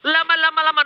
Lama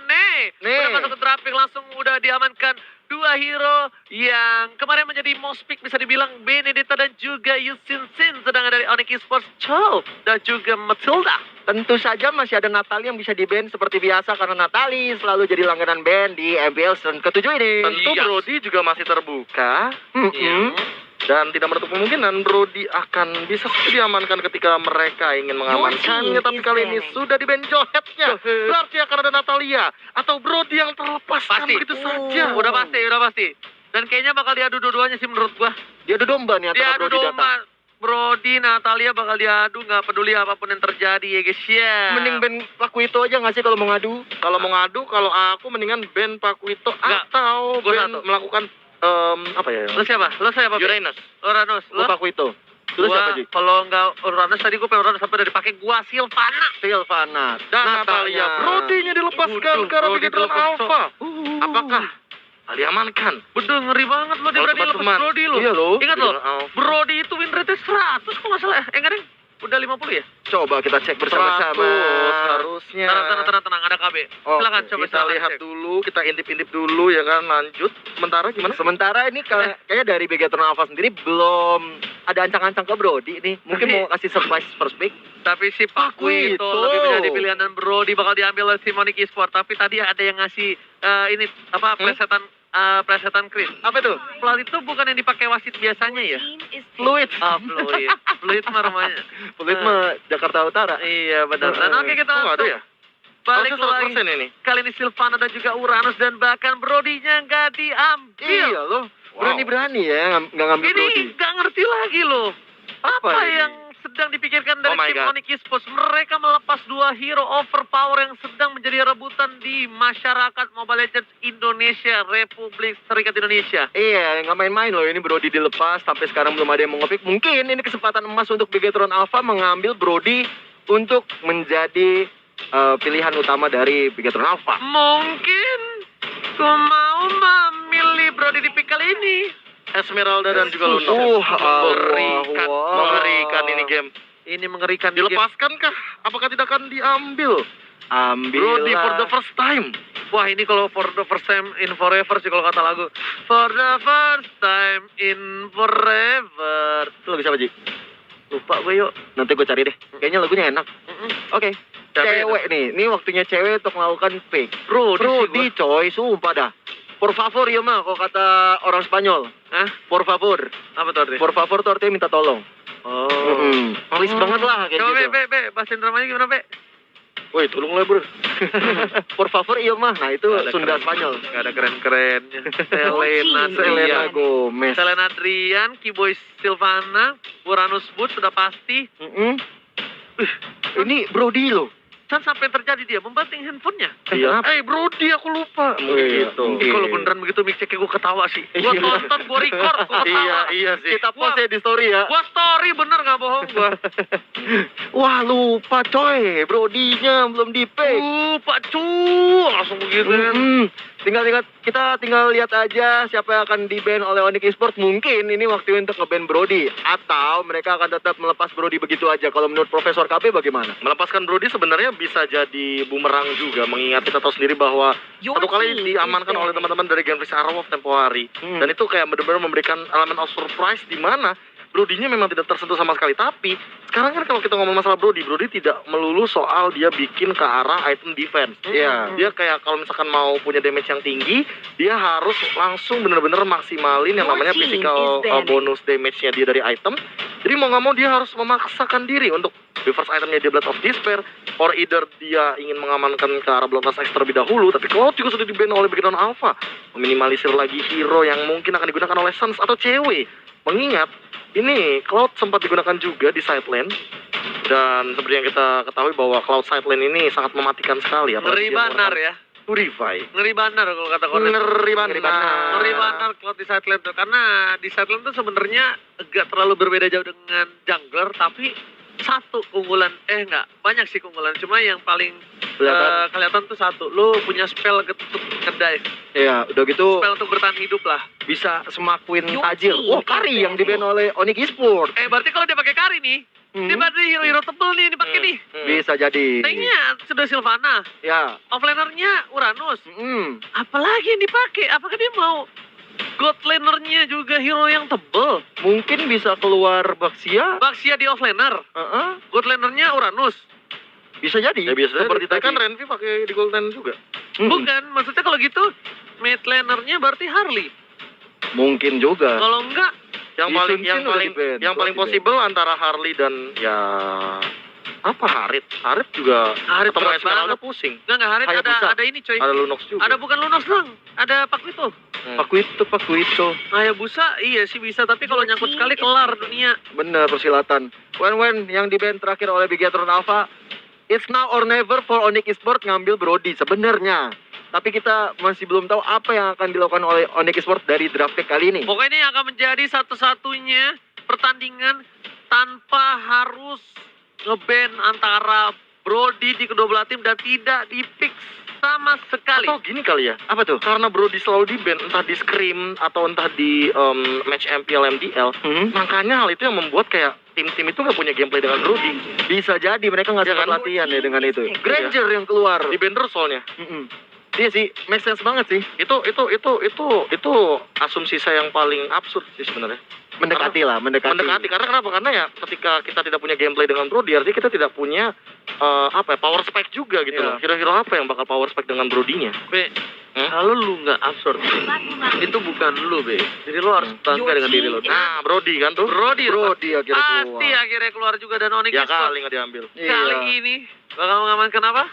nih. Udah masuk ke drafting langsung udah diamankan dua hero yang kemarin menjadi most pick bisa dibilang Benedetta dan juga Yusin Sin, sedangkan dari Onyx Esports Chow dan juga Matilda. Tentu saja masih ada Natali yang bisa di-ban seperti biasa karena Natali selalu jadi langganan ban di MPL season ke-7 ini. Tentu Brody juga masih terbuka. Iya. Dan tidak menutup kemungkinan Brody akan bisa diamankan ketika mereka ingin mengamankannya. Tapi kali ini sudah di-ban Johetnya. Berarti akan ada Natalia atau Brody yang terlepaskan begitu saja. Udah pasti. Dan kayaknya bakal diadu dua-duanya sih menurut gua. Diadu domba nih antara Diadu Brody domba. Brody, Natalia bakal diadu, nggak peduli apapun yang terjadi ya guys ya. Mending ban Pakuito aja nggak sih kalau mau ngadu? Kalau aku mendingan ban Pakuito atau Gua ban satu. melakukan apa ya? Lo siapa? Uranus. Uranus. Lu Pakuito. Terus siapa, Ji? Kalau nggak Uranus tadi gue pengen Uranus sampai dari pakai gua Sylvana. Dan Natalia. Brody-nya dilepaskan ke arah Bigetron Alpha. Apakah diamankan? Bener, ngeri banget lo dia Kalau berani lepas teman-teman. Brody lo. Iya, lo. Ingat lo, Bigetron Alpha. Brody itu win rate 100 kok nggak salah. Enggak deh, udah 50 ya? Coba kita cek bersama-sama. 100 harusnya. Tenang, ada KB. Silakan coba Kita lihat cek. dulu, kita intip-intip dulu ya kan, lanjut. Sementara gimana? Sementara ini kayaknya dari Bigetron Alpha sendiri belum ada ancang-ancang ke Brody nih. Mungkin Tapi- mau kasih surprise first pick. Tapi si Pakuito Pakuito. lebih menjadi pilihan dan Brody bakal diambil oleh Simonic Esports. Tapi tadi ada yang ngasih ini apa presetan Chris. Apa tuh? Plat itu bukan yang dipakai wasit biasanya ya? Fluid. Fluid. Fluid mah rumahnya. Fluid mah Jakarta Utara. Iya benar. Dan oke kita Oh, ada langsung ya? balik Harusnya lagi. 100% ini. Kali ini Sylvana dan juga Uranus dan bahkan Brody-nya nggak diambil. Iya loh. Berani-berani ya nggak ngambil Ini Brody. nggak ngerti lagi loh. Apa ini? yang sedang dipikirkan dari Oh my tim God. Onyx Esports? Mereka melepas dua hero overpower yang sedang menjadi rebutan di masyarakat Mobile Legends Indonesia, Republik Serikat Indonesia. Iya, nggak main-main loh. Ini Brody dilepas, sampai sekarang belum ada yang mau nge-pick. Mungkin ini kesempatan emas untuk Bigetron Alpha mengambil Brody untuk menjadi pilihan utama dari Bigetron Alpha. Mungkin ku mau memilih Brody di pick kali ini. Esmeralda dan juga Luno. Mengerikan ini game. Ini mengerikan. Di Dilepaskankah? Apakah tidak akan diambil? Ambil Brody for the first time. Wah ini kalau for the first time in forever sih kalau kata lagu. For the first time in forever. Itu lagu siapa, Ji? Lupa gue yuk. Nanti gue cari deh. Kayaknya lagunya enak. Oke. Cewek nih. Ini waktunya cewek untuk melakukan pick. Brody coy, sumpah dah. Por favor ya mah, kalau kata orang Spanyol. Hah? Por favor. Apa tuh artinya? Por favor tuh artinya minta tolong. Oh. Please banget lah kayak Coba gitu. Be, bahasa dramanya gimana Be? Woi, tolonglah bro. Por favor iya mah. Nah itu Nggak ada Sunda keren. Spanyol. Gak ada keren-kerennya. Selena Selena Adrian. Gomez. Selena Adrian, Kiboy Sylvana, Uranus Boot sudah pasti. Ini Brody loh. Kan sampai yang terjadi dia membanting handphonenya. Iya. Brody aku lupa. Gitu. Kalau beneran begitu mix check gue ketawa sih. Gue Iya. tonton, gue record, gue ketawa. Iya sih. Kita post ya di story ya. Gue story bener gak bohong gue. Wah lupa coy. Brody-nya belum di pick. Pak cu, langsung begitu kan. Kita tinggal lihat aja siapa yang akan di-ban oleh Onyx Esports. Mungkin ini waktu untuk nge-ban Brody atau mereka akan tetap melepas Brody begitu aja. Kalau menurut Profesor KB bagaimana? Melepaskan Brody sebenarnya bisa jadi bumerang juga, mengingat kita tahu sendiri bahwa satu kali diamankan oleh teman-teman dari Genvis Arrow tempo hari. Dan itu kayak benar-benar memberikan elemen of surprise di mana Brody-nya memang tidak tersentuh sama sekali. Tapi sekarang kan kalau kita ngomong masalah Brody tidak melulu soal dia bikin ke arah item defense. Iya. Dia kayak kalau misalkan mau punya damage yang tinggi, dia harus langsung bener-bener maksimalin yang namanya physical bonus damage-nya dia dari item. Jadi mau nggak mau dia harus memaksakan diri untuk reverse itemnya dia Blood of Despair, or either dia ingin mengamankan ke arah Bloodlust X terlebih dahulu. Tapi Cloud juga sudah di-ban oleh Bigetron Alpha, meminimalisir lagi hero yang mungkin akan digunakan oleh Suns atau cewek. Mengingat ini Cloud sempat digunakan juga di side lane. Dan seperti yang kita ketahui bahwa Cloud side lane ini sangat mematikan sekali. Ngeri banar ya. Purify. Ngeri banar kalau kata Konet. Ngeri Ngeri banar kalau di sideline tuh. Karena di sideline tuh sebenarnya agak terlalu berbeda jauh dengan jungler. Tapi satu keunggulan, enggak, banyak sih keunggulan. Cuma yang paling kelihatan tuh satu. Lu punya spell untuk ngedive. Iya, udah gitu Spell untuk bertahan hidup lah. bisa semakuin tajir. Kari yang di-ban oleh Onyx Esports. Berarti kalau dia pakai Kari nih, Dia berarti hero-hero tebel nih dipakai nih. Bisa jadi. Tanknya sudah Sylvana, Ya. offlanernya Uranus. Apalagi yang dipakai? Apakah dia mau God lanernya juga hero yang tebel? Mungkin bisa keluar Baxia. Baxia di offlaner, God lanernya Uranus. Bisa jadi. Ya biasa Seperti kan tadi. Renvi pakai di Golden juga. Bukan, maksudnya kalau gitu mid lanernya berarti Harley. Mungkin juga. Kalau enggak, Yang Di paling Sun yang Sin udah paling di-ban. yang paling Udah di-ban. possible antara Harley dan ya apa Harit. Harit juga Harit ketemu berat Esmeralda banget. pusing. enggak Harit, Hayabusa. ada ini coy. Ada Lunox juga. Ada bukan Lunox dong, ada Pakuito. Pakuito. Hayabusa iya sih bisa, tapi kalau nyangkut sekali kelar dunia. Bener, persilatan. Wen yang di-ban terakhir oleh Bigetron Alpha. It's now or never for Onyx Esports ngambil Brody sebenarnya. Tapi kita masih belum tahu apa yang akan dilakukan oleh Onyx Esports dari draft pick kali ini. Pokoknya ini akan menjadi satu-satunya pertandingan tanpa harus nge-ban antara Brody di kedua belah tim dan tidak di-pick sama sekali. Atau gini kali ya. Apa tuh? Karena Brody selalu di ban entah di Scrim atau entah di match MPL MDL. Makanya hal itu yang membuat kayak tim-tim itu nggak punya gameplay dengan Brody. Bisa jadi mereka nggak Iya sempat kan? latihan ya dengan itu. Granger yang keluar. Di ban terus soalnya. Iya sih, make sense banget sih. Itu asumsi saya yang paling absurd sih sebenarnya. Mendekati Mendekati karena kenapa? Karena ya ketika kita tidak punya gameplay dengan Brody, artinya kita tidak punya power spike juga gitu Iya. loh. Hero-hero apa yang bakal power spike dengan Brody-nya? Be, kalau lu nggak absurd, itu bukan lu, Be. Jadi lu harus bangga dengan diri lu. Nah, Brody kan tuh. Brody akhirnya keluar. pasti akhirnya keluar juga dan Onyx Ya Esports kali nggak diambil. kali ini bakal mengamankan apa?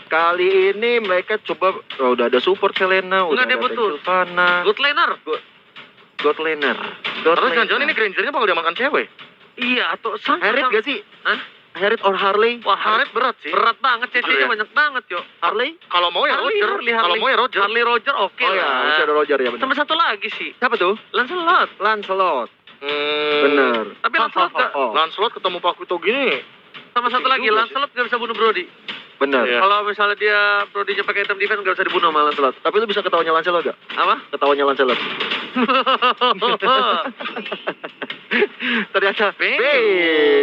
Kali ini mereka coba udah ada support Selena, udah Enggak, dia ada betul. Sylvana, Good laner. God Laner. Terus jangan-jangan ini Grangernya bakal diamankan cewek. Iya, atau sang Harriet gak sih? Hah? Harriet or Harley? Wah, Harit berat sih. berat banget, cecenya Bener ya? banyak banget, yo. Harley? Kalau mau ya Harley, Roger. Harley, Kalau Harley. mau ya Roger. Harley Roger oke Oh ya, lah. masih ada Roger ya benar. Sama satu lagi sih, Siapa tuh? Lancelot. Lancelot. Hmm. Bener. Tapi Lancelot nggak, Lancelot ketemu Pakuto gini. sama satu lagi, juga sih. Lancelot nggak bisa bunuh Brody. Bener. Iya. Kalau misalnya dia Brody-nya pakai item defense nggak bisa dibunuh sama Lancelot. Tapi lu bisa ketawanya Lancelot gak? Apa? Ketawanya Lancelot. Ternyata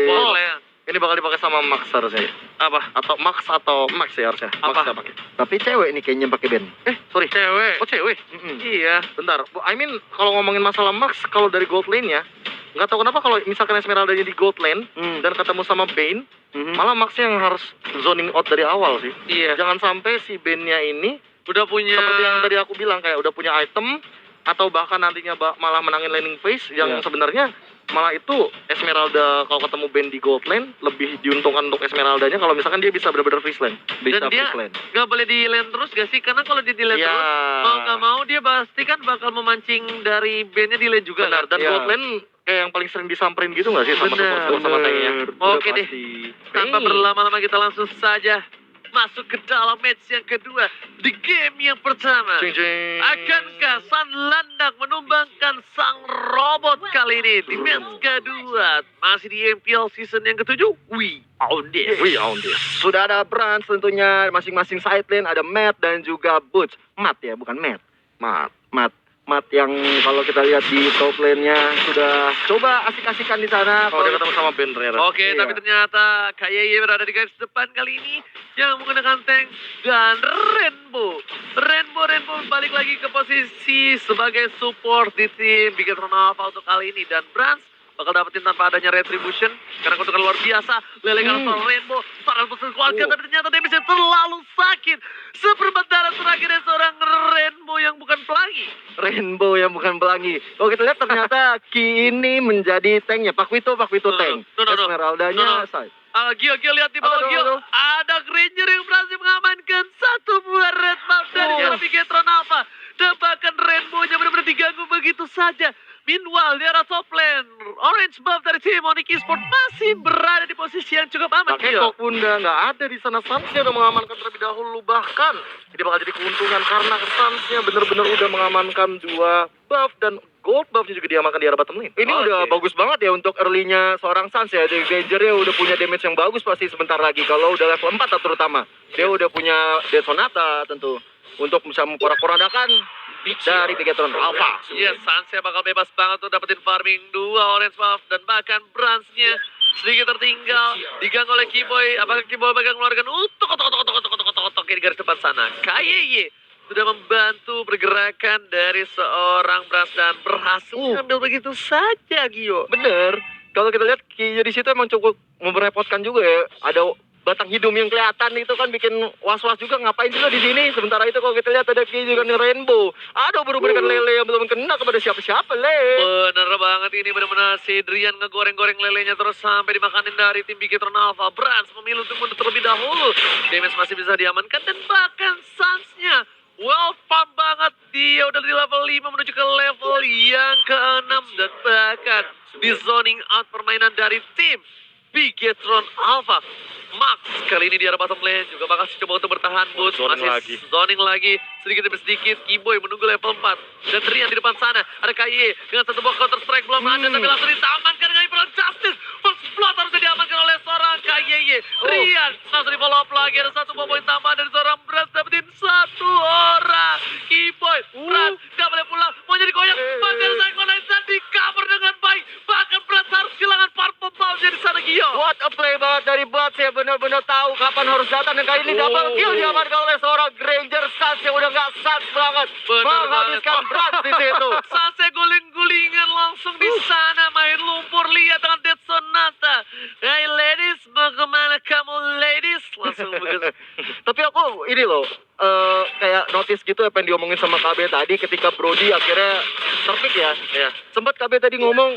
Boleh. Ini bakal dipakai sama Max harusnya. Apa? Atau Max atau Max ya harusnya. Max Apa? ya pakai. Tapi cewek nih kayaknya pakai band. Sorry. Cewek. Oh cewek. Iya. Bentar. I mean kalau ngomongin masalah Max kalau dari gold lane ya, nggak tahu kenapa kalau misalkan Esmeralda-nya di gold lane dan ketemu sama Bane, malah Max yang harus zoning out dari awal sih. Iya. Jangan sampai si Bane-nya ini Udah punya. seperti yang tadi aku bilang kayak udah punya item atau bahkan nantinya malah menangin laning phase yang Iya. sebenarnya malah itu Esmeralda kalau ketemu Bane di gold lane lebih diuntungkan untuk Esmeraldanya kalau misalkan dia bisa benar-benar freeze lane. Bisa Dan dia first lane. nggak boleh di lane terus gak sih? Karena kalau dia di lane Iya. terus, mau nggak mau dia pasti kan bakal memancing dari bandnya di lane juga. Benar, kan? dan Iya. gold lane kayak yang paling sering disamperin gitu nggak sih sama Benar. support sama tanknya? Oke deh. Tanpa berlama-lama kita langsung saja masuk ke dalam match yang kedua di game yang pertama. Cing cing. Akankah San Landak menumbangkan sang robot kali ini di match kedua? Masih di MPL season yang ketujuh. We own this. We own this. Sudah ada Brans tentunya masing-masing side lane, ada Matt dan juga Butch. Matt ya, bukan Matt. Matt yang kalau kita lihat di top lane-nya sudah coba asik-asikan di sana. Oh dia ketemu sama Ben ternyata. Oke, Iya. tapi ternyata KYY berada di garis depan kali ini yang menggunakan tank dan Rainbow. Rainbow balik lagi ke posisi sebagai support di tim Bigetron Alpha untuk kali ini, dan Brans bakal dapetin tanpa adanya retribution karena kutukan luar biasa. Lelekan seorang Rainbow, seorang pesan keluarga, tapi ternyata damage terlalu sakit. Seperempat darah terakhir dari seorang Rainbow yang bukan pelangi. Rainbow yang bukan pelangi. Kalau kita lihat ternyata Ki ini menjadi tanknya. Pakuito tank. No. Esmeraldanya side. Gio lihat di bawah Apa tuh, Gio. apa tuh? Ada Granger yang berhasil mengamankan satu buah red buff dari seorang Bigetron Alpha. Dan bahkan Rainbow-nya benar-benar diganggu begitu saja. Meanwhile, di arah top lane, orange buff dari tim Onyx Esports masih berada di posisi yang cukup aman. Pakai Gio. kok Bunda nggak ada di sana, Sansnya udah mengamankan terlebih dahulu, bahkan jadi bakal jadi keuntungan karena Sansnya benar-benar udah mengamankan 2 buff dan gold buffnya juga diamankan di arah bottom lane. Ini Oke. udah bagus banget ya untuk early-nya seorang Sans ya. Jadi Granger-nya udah punya damage yang bagus pasti sebentar lagi. Kalau udah level 4 terutama. Dia udah punya Death Sonata tentu. Untuk bisa memporak-porandakan dari Bigetron Alpha. Yes, Sansa bakal bebas banget untuk dapetin farming 2 orange buff dan bahkan Brans-nya sedikit tertinggal, diganggu oleh Keyboy. Apakah Keyboy bakal mengeluarkan otok di garis depan sana? KYY sudah membantu pergerakan dari seorang Brans dan berhasil mengambil begitu saja, Gio. Bener. Kalau kita lihat Kiyo di situ emang cukup merepotkan juga ya. Ada batang hidung yang kelihatan itu kan bikin was-was juga, ngapain sih lo di sini. Sementara itu kalau kita lihat ada Kiyo kan Rainbow. Aduh, berikan lele yang belum kena kepada siapa-siapa, Le. Bener banget, ini benar-benar si Drian ngegoreng-goreng lelenya terus sampai dimakanin dari tim Bigetron Alpha. Brans memilih untuk mundur terlebih dahulu. Damage masih bisa diamankan dan bahkan Suns-nya well farm banget. Dia udah di level 5 menuju ke level yang ke-6 dan bahkan di zoning out permainan dari tim Bigetron Alpha. Max kali ini di arah bottom lane juga bakal coba untuk bertahan. Boots masih zoning lagi sedikit demi sedikit. Keyboy menunggu level 4 dan Rian di depan sana ada KY dengan satu buah counter strike belum ada tapi langsung ditamankan dengan Imperial Justice. First blood harus diamankan oleh seorang KY. Rian langsung di follow up lagi, ada satu buah poin tambahan dari seorang Brans, dapetin satu orang. Keyboy Brans gak boleh pulang, mau jadi goyang masih ada Synchronizer di cover dengan baik, bahkan Brans harus kehilangan purple ball di sana. Gio, What a play banget dari Buds ya, benar-benar tahu kapan harus datang, dan kali ini double kill diamankan oleh seorang Granger Suns yang udah nggak Suns banget, menghabiskan Brans di situ. Sanse guling-gulingan langsung di sana, main lumpur. Lihat dengan Dead Sonata. Hey ladies, bagaimana kamu ladies? Langsung begitu. Tapi aku ini loh, kayak notice gitu apa yang diomongin sama KB tadi ketika Brody akhirnya terpick ya. Sempat KB tadi ngomong,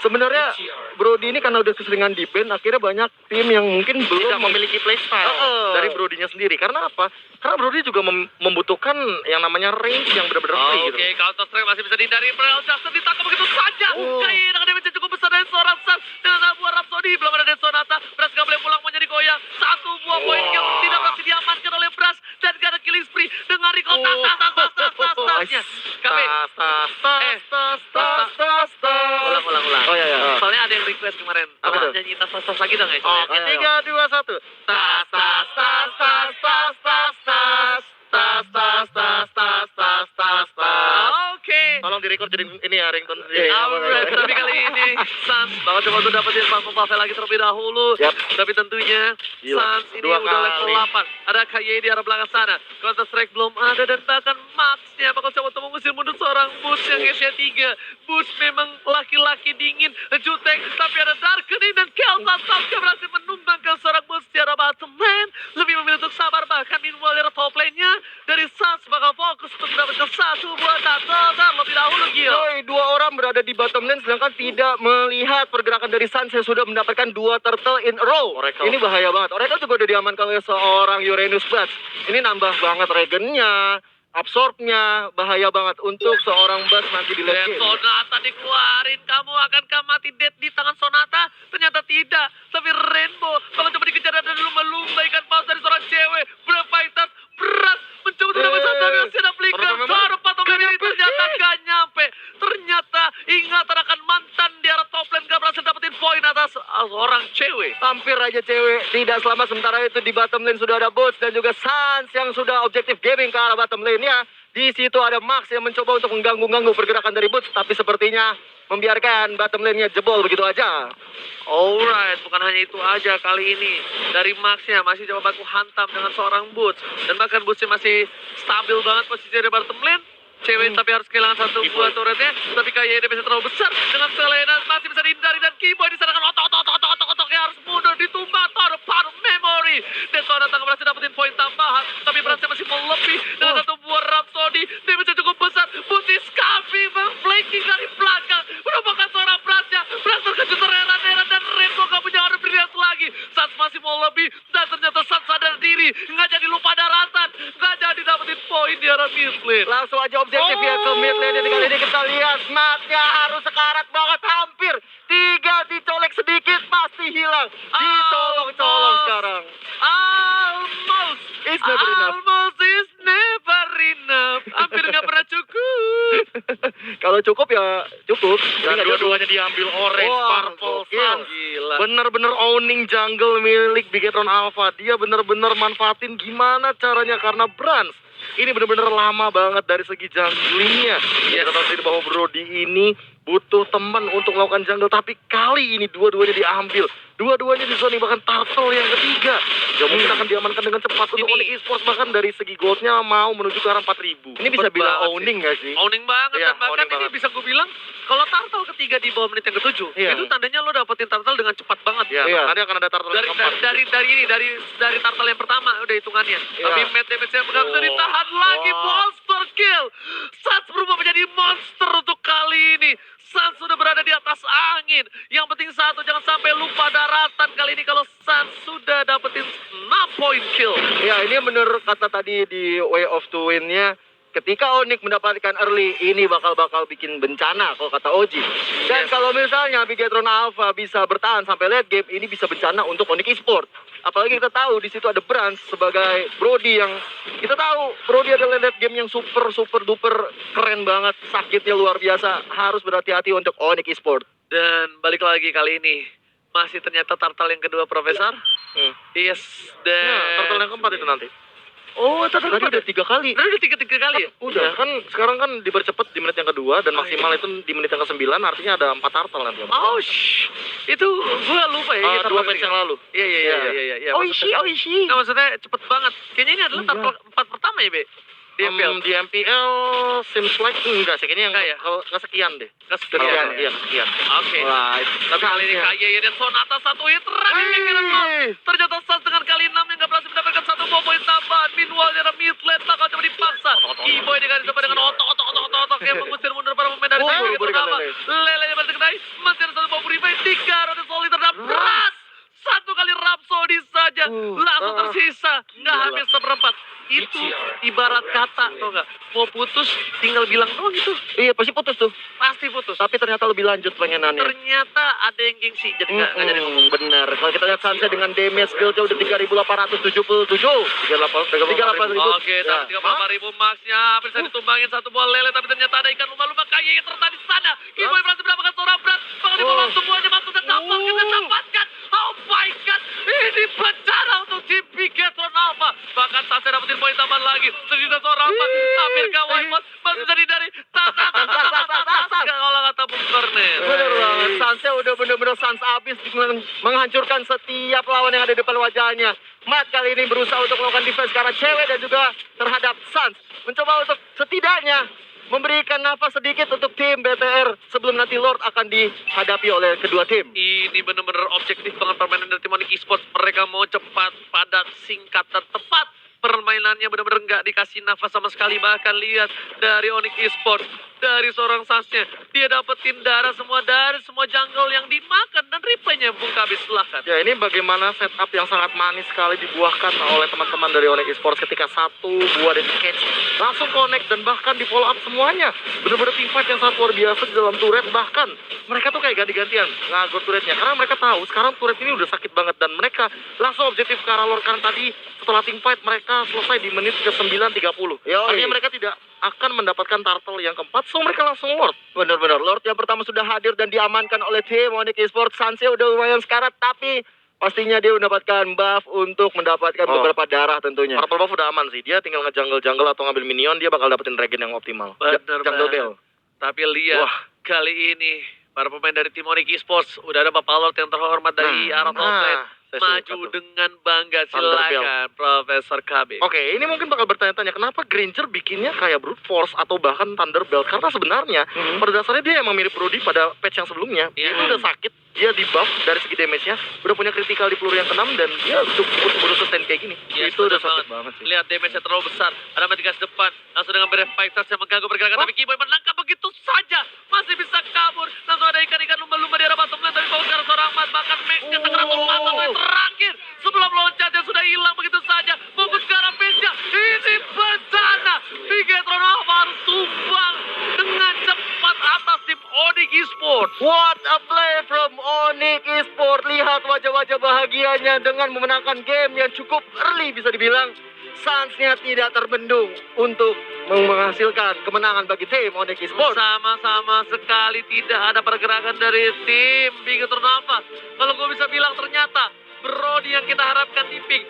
sebenarnya Brody ini karena udah keseringan di ban, akhirnya banyak tim yang mungkin belum Tidak memiliki playstyle dari Brody-nya sendiri. Karena apa? Karena Brody juga membutuhkan yang namanya range yang benar-benar free gitu. Oke, counter strike masih bisa dihindari. Imperial Justice ditangkap begitu saja. Kayak dengan damage yang cukup besar dari seorang Suns dengan satu buah Rhapsody. Belum ada Dead Sonata. Brans gak boleh pulang, mau jadi goyang. Satu buah poin yang tidak berhasil diamankan oleh Brans dan gak ada killing spree dengan recall tas-tasnya. KB, ulang. Oh iya. Soalnya ada yang request kemarin. Apa tuh? Nyanyi tas-tas lagi dong ya? Oke, 3, 2, 1. Tas. Oke. Tolong direcord jadi ini ya, ringtone. Alright, tapi kali ini Suns bakal coba untuk dapetin Purple Buffet lagi terlebih dahulu. Yap. Tapi tentunya Gila, Suns ini dua udah level kali. 8. Ada KY di arah belakang sana. Counter Strike belum ada dan bahkan Max-nya bakal coba untuk mengusir mundur seorang Boots yang Asia 3. Boots memang laki-laki dingin, jutek, tapi ada Darkening dan Kelsa Sasuke berhasil menumbangkan seorang Boots di arah bottom lane. Lebih memilih untuk sabar, bahkan meanwhile di arah top lane-nya dari Suns bakal fokus untuk mendapatkan satu buah tato terlebih dahulu, Gio. Yoi, 2 orang berada di bottom lane sedangkan tidak melihat pergerakan dari Suns yang sudah mendapatkan 2 turtle in a row. Oracle. Ini bahaya banget. Oracle juga udah diamankan oleh seorang Uranus Buds. Ini nambah banget regennya, absorbnya, bahaya banget untuk seorang Buds nanti di late Dan game. Sonata dikeluarin, kamu akankah mati dead di tangan Sonata? Ternyata tidak, tapi Rainbow kalau coba dikejar dan lumba-lumba ikan paus dari seorang cewek. Berfighter berat mencoba untuk dapat satu aksi dan flicker. Taruh patung ini ternyata gak nyampe. Ternyata ingatan akan mantan di arah top lane gak berhasil dapetin poin atas seorang cewek. Hampir aja cewek tidak selamat, sementara itu di bottom lane sudah ada Boots dan juga Suns yang sudah objektif gaming ke arah bottom lane-nya. Di situ ada Max yang mencoba untuk mengganggu pergerakan dari Boots, tapi sepertinya membiarkan bottom lane-nya jebol begitu aja. Alright, bukan hanya itu aja kali ini. Dari Max-nya masih coba baku hantam dengan seorang Boots. Dan bahkan Boots-nya masih stabil banget posisi di bottom lane. Cewek tapi harus kehilangan satu buah turretnya. Tapi kayaknya dia bisa terlalu besar. Dengan Selena masih bisa dihindari. Dan Keyboy di sana kan otok-otoknya harus mundur. Ditumbang taruh paruh memory. Dan Sonata tak berhasil dapetin poin tambahan. Tapi Bransnya masih melebih. Dengan satu buah Rhapsody. Dia bisa cukup besar. Butis Kavi flanking dari belakang. Merupakan seorang Bransnya. Brans terkejut terheran-heran. Dan Rainbow gak punya orang brilliant lagi. Suns masih mau lebih. Dan ternyata Suns sadar diri. Nggak jadi lupa daratan. Nggak jadi dapetin poin di arah mid lane. Langsung aja objektif ya ke mid lane, dan kali ini kita lihat Smacknya harus sekarat banget, hampir 3 dicolek sedikit pasti hilang. Dicolong-colong sekarang. Almost. It's never enough. Almost is never enough. Hampir nggak pernah cukup. Kalau cukup ya cukup. Dan Jadi nggak dua-duanya diambil orange, Wah, purple, gokil. Suns. Gila. Bener-bener owning jungle milik Bigetron Alpha. Dia bener-bener manfaatin gimana caranya, karena Brans ini bener-bener lama banget dari segi junglingnya. Kita tahu sendiri bahwa Brody ini butuh teman untuk melakukan jungle, tapi kali ini dua-duanya diambil. Dua-duanya di zoning, bahkan turtle yang ketiga yang mungkin akan diamankan dengan cepat untuk Ini- Onyx Esports, bahkan dari segi goldnya mau menuju ke arah 4.000. Ini bisa Cepet bilang banget owning nggak sih? Owning banget, Iya, dan bahkan owning ini banget. bisa gue bilang kalau turtle ketiga di bawah menit yang ke-7 Iya. itu tandanya lo dapetin turtle dengan cepat banget. Ya, Iya. nanti akan ada turtle dari yang keempat. dari turtle yang pertama udah hitungannya. Iya. Tapi Matt damage-nya nggak bisa ditahan lagi. Wah. Monster kill. Suns berubah menjadi monster untuk kali ini. Suns sudah berada di atas angin. Yang penting satu, jangan sampai lupa daratan kali ini kalau Suns sudah dapetin 6 point kill. Ya, ini bener kata tadi di Way of to Win-nya. Ketika Onyx mendapatkan early, ini bakal bikin bencana kalau kata Oji. Dan Yes. kalau misalnya Bigetron Alpha bisa bertahan sampai late game, ini bisa bencana untuk Onyx Esports. Apalagi kita tahu di situ ada Brans sebagai Brody yang kita tahu Brody adalah late game yang super duper keren banget, sakitnya luar biasa. Harus berhati-hati untuk Onyx Esports. Dan balik lagi kali ini masih ternyata turtle yang kedua, Profesor. Yes, dan Nah, turtle yang keempat itu nanti. Oh, turtle Tadi keempat udah 3 kali. Tadi udah tiga kali ya? Udah kan sekarang kan dipercepat di menit yang kedua dan maksimal itu di menit yang ke-9, artinya ada 4 turtle nanti. Oh, itu gua lupa ya. kita 2 pakai match yang lalu. Iya. Oishi. Nah, maksudnya cepet banget. Kayaknya ini adalah turtle 4 pertama ya, Be? Di MPL. Di MPL seems like enggak sih, kayaknya yang Enggak ya? kalau kesekian deh. Kesekian Kesekian, ya? iya kesekian. Oke. Right. Tapi kali ini Kaye dan Sonata satu hit terakhir kira ternyata Suns dengan kali 6 yang gak berhasil mendapatkan satu poin tambahan. Meanwhile dari mid lane bakal coba dipaksa. Keyboy dicoba dengan otok yang mengusir mundur para pemain dari tim gitu apa. Lele masih kenai, masih ada satu bom revive, 3 round solid terhadap Brans. Satu kali Rhapsody saja langsung tersisa, nggak habis seperempat. Itu ibarat kata, tau nggak? Mau putus tinggal bilang doang gitu, Iya, pasti putus tuh. pasti putus. Tapi ternyata lebih lanjut pengenannya. Ternyata ada yang gengsi, jadi nggak jadi ngomong. Benar. Kalau kita lihat Sansa dengan damage build-nya udah 3.877. 38.000. Oke, tapi 34.000 max-nya hampir bisa ditumbangin satu bola lele, tapi ternyata ada ikan lumba-lumba kaya yang ternyata di sana. Keyboy berhasil mendapatkan seorang berat, bahkan di bawah semuanya masuk dan dapat kita dapatkan. Oh my god, ini bencana untuk tim Bigetron Alpha. Bahkan Sansa dapetin poin tambahan lagi. Tersisa seorang Alpha, hampir gawai masih jadi dari kalau kata Bung Kornel. Bener banget. Sansa udah bener-bener sans abis menghancurkan setiap lawan yang ada di depan wajahnya. Matt kali ini berusaha untuk melakukan defense karena cewek dan juga terhadap Suns. Mencoba untuk setidaknya memberikan nafas sedikit untuk tim BTR sebelum nanti Lord akan dihadapi oleh kedua tim. Ini benar-benar objektif banget permainan dari tim Onyx Esports. Mereka mau cepat, padat, singkat, dan tepat. Permainannya benar-benar nggak dikasih nafas sama sekali. Bahkan lihat dari Onyx Esports, dari seorang Sansnya, dia dapetin darah semua dari semua jungle yang dimakan. Dan replaynya Bung Kabis silahkan. Ya, ini bagaimana setup yang sangat manis sekali dibuahkan oleh teman-teman dari Onyx Esports ketika satu buah dari catch langsung connect dan bahkan di follow up semuanya. Bener-bener teamfight yang sangat luar biasa di dalam turret, bahkan mereka tuh kayak ganti-gantian ngagor turretnya karena mereka tahu sekarang turret ini udah sakit banget dan mereka langsung objektif ke arah Lord karena tadi setelah teamfight mereka selesai di menit ke 9.30. Artinya mereka tidak akan mendapatkan turtle yang keempat, so mereka langsung Lord. Bener-bener Lord yang pertama sudah hadir dan diamankan oleh tim Onyx Esports. Sansa udah lumayan sekarat tapi pastinya dia mendapatkan buff untuk mendapatkan beberapa darah tentunya. Purple buff udah aman sih, dia tinggal nge-jungle atau ngambil minion, dia bakal dapetin regen yang optimal. Bener Jungle banget. Bell. Tapi lihat, Wah. kali ini para pemain dari tim Onyx Esports udah ada Bapak Lord yang terhormat dari arah top lane. saya Maju suka tuh. dengan bangga, Thunderbell. silakan Profesor KB. Oke, ini mungkin bakal bertanya-tanya kenapa Granger bikinnya kayak Brute Force atau bahkan Thunderbelt, karena sebenarnya pada dasarnya dia emang mirip Brody pada patch yang sebelumnya. Iya. Dia itu udah sakit, dia di buff dari segi damage-nya, udah punya critical di peluru yang ke-6 dan dia cukup baru sustain kayak gini. Iya, Itu udah bener sakit banget sih. Lihat damage-nya terlalu besar. Ada Matigas depan, langsung dengan Breath Fighters yang mengganggu pergerakan. Tapi Keyboy menangkap begitu saja, masih bisa kabur. Langsung ada ikan-ikan lumba-lumba di arah bottom lane, tapi bawa ke arah seorang Ahmad. Bahkan Max-nya tengah lompatan yang terakhir. Sebelum loncatnya sudah hilang begitu saja. Fokus ke arah Max-nya. Ini bencana. Bigetron Alpha harus tumbang dengan cepat atas tim Onyx Esports. What a play from Onyx Esports. Lihat wajah-wajah bahagianya dengan memenangkan game yang cukup early bisa dibilang. Suns-nya tidak terbendung untuk menghasilkan kemenangan bagi tim Onyx Esports. Sama-sama sekali tidak ada pergerakan dari tim Bigetron Alpha. Kalau gue bisa bilang ternyata Brody yang kita harapkan di pick